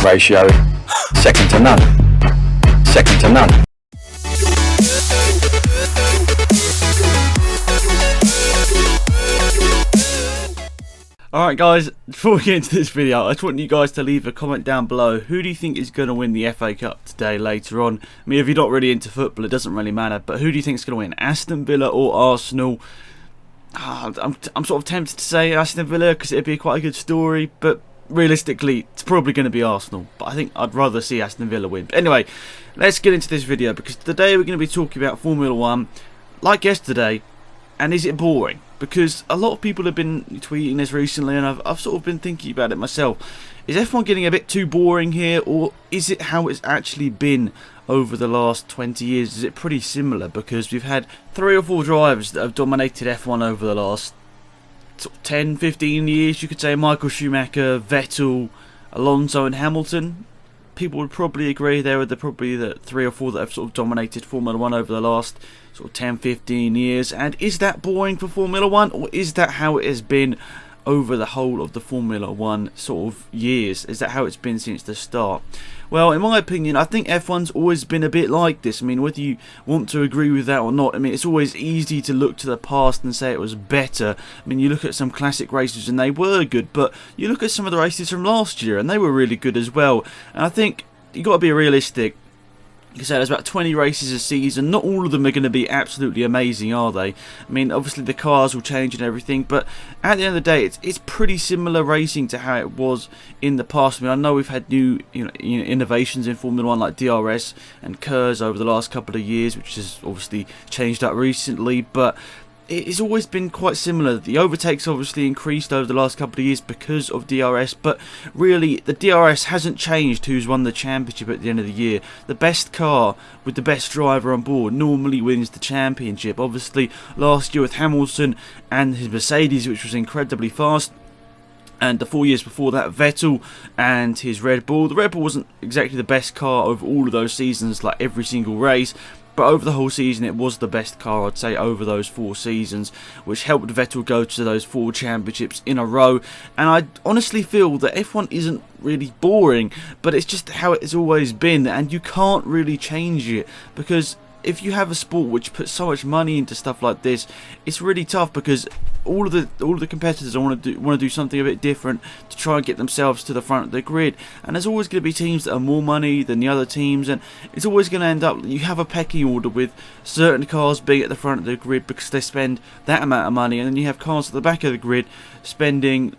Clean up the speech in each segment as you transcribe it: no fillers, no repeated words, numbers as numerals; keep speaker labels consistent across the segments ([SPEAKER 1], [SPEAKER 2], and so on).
[SPEAKER 1] ratio, second to none. Second to none.
[SPEAKER 2] Alright guys, before we get into this video, I just want you guys to leave a comment down below. Who do you think is going to win the FA Cup today later on? I mean, if you're not really into football, it doesn't really matter, but who do you think is going to win? Aston Villa or Arsenal? I'm sort of tempted to say Aston Villa because it'd be quite a good story, but realistically, it's probably going to be Arsenal. But I think I'd rather see Aston Villa win. But anyway, let's get into this video because today we're going to be talking about Formula 1, like yesterday, and is it boring? Because a lot of people have been tweeting this recently, and I've sort of been thinking about it myself. Is F1 getting a bit too boring here, or is it how it's actually been over the last 20 years? Is it pretty similar? Because we've had 3 or 4 drivers that have dominated F1 over the last 10, 15 years. You could say Michael Schumacher, Vettel, Alonso and Hamilton. People would probably agree there are probably the 3 or 4 that have sort of dominated Formula 1 over the last sort of 10, 15 years. And is that boring for Formula 1, or is that how it has been over the whole of the Formula 1 sort of years? Is that how it's been since the start? Well, in my opinion, I think F1's always been a bit like this. I mean, whether you want to agree with that or not, I mean, it's always easy to look to the past and say it was better. I mean, you look at some classic races and they were good, but you look at some of the races from last year and they were really good as well. And I think you've got to be realistic. Like I said, there's about 20 races a season. Not all of them are going to be absolutely amazing, are they? I mean, obviously the cars will change and everything, but at the end of the day, it's pretty similar racing to how it was in the past. I mean, I know we've had new innovations in Formula 1 like DRS and KERS over the last couple of years, which has obviously changed up recently, but it's always been quite similar. The overtakes obviously increased over the last couple of years because of DRS, but really the DRS hasn't changed who's won the championship at the end of the year. The best car with the best driver on board normally wins the championship. Obviously last year with Hamilton and his Mercedes, which was incredibly fast, and the 4 years before that, Vettel and his Red Bull. The Red Bull wasn't exactly the best car over all of those seasons, like every single race, but over the whole season it was the best car, I'd say, over those 4 seasons, which helped Vettel go to those 4 championships in a row. And I honestly feel that F1 isn't really boring, but it's just how it's always been, and you can't really change it, because if you have a sport which puts so much money into stuff like this, it's really tough, because all of the competitors want to do something a bit different to try and get themselves to the front of the grid. And there's always going to be teams that are more money than the other teams, and it's always going to end up you have a pecking order with certain cars being at the front of the grid because they spend that amount of money, and then you have cars at the back of the grid spending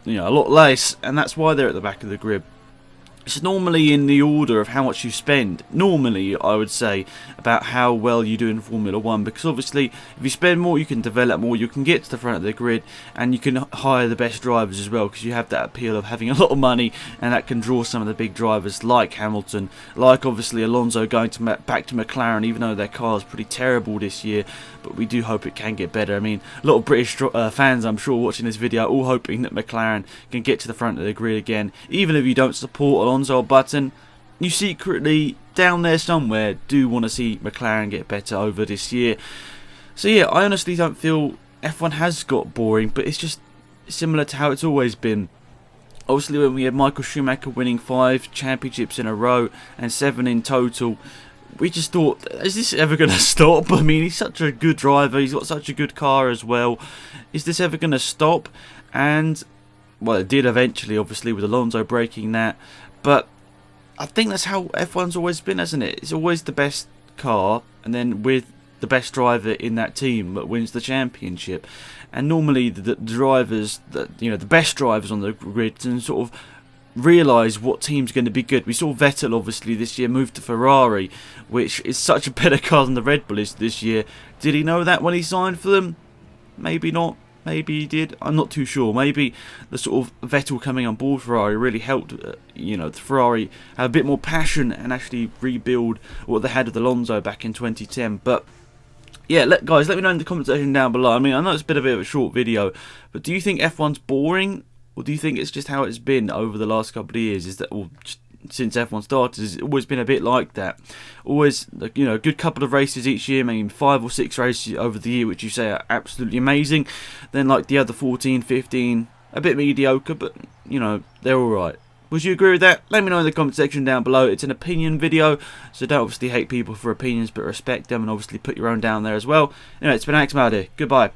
[SPEAKER 2] a lot less, and that's why they're at the back of the grid. It's normally in the order of how much you spend. Normally, I would say, about how well you do in Formula 1. Because obviously, if you spend more, you can develop more, you can get to the front of the grid, and you can hire the best drivers as well, because you have that appeal of having a lot of money, and that can draw some of the big drivers like Hamilton, like obviously Alonso going back to McLaren, even though their car is pretty terrible this year. But we do hope it can get better. I mean, a lot of British fans, I'm sure, watching this video, all hoping that McLaren can get to the front of the grid again. Even if you don't support Alonso or Button, you secretly, down there somewhere, do want to see McLaren get better over this year. So yeah, I honestly don't feel F1 has got boring, but it's just similar to how it's always been. Obviously, when we had Michael Schumacher winning 5 championships in a row and 7 in total, we just thought, is this ever going to stop? I mean, he's such a good driver, he's got such a good car as well. Is this ever going to stop? And, well, it did eventually, obviously, with Alonso breaking that. But I think that's how F1's always been, hasn't it? It's always the best car, and then with the best driver in that team that wins the championship. And normally the drivers, the best drivers on the grid, and sort of realise what team's going to be good. We saw Vettel obviously this year move to Ferrari, which is such a better car than the Red Bull is this year. Did he know that when he signed for them? Maybe not. Maybe he did. I'm not too sure. Maybe the sort of Vettel coming on board Ferrari really helped, the Ferrari have a bit more passion and actually rebuild what they had with Alonso back in 2010. But yeah, guys, let me know in the comment section down below. I mean, I know it's been a bit of a short video, but do you think F1's boring? Or do you think it's just how it's been over the last couple of years? Is that, or just since F1 started, it's always been a bit like that? Always, a good couple of races each year, maybe 5 or 6 races over the year, which you say are absolutely amazing. Then like the other 14, 15, a bit mediocre, but they're alright. Would you agree with that? Let me know in the comment section down below. It's an opinion video, so don't obviously hate people for opinions, but respect them and obviously put your own down there as well. Anyway, it's been Alex Maldi. Goodbye.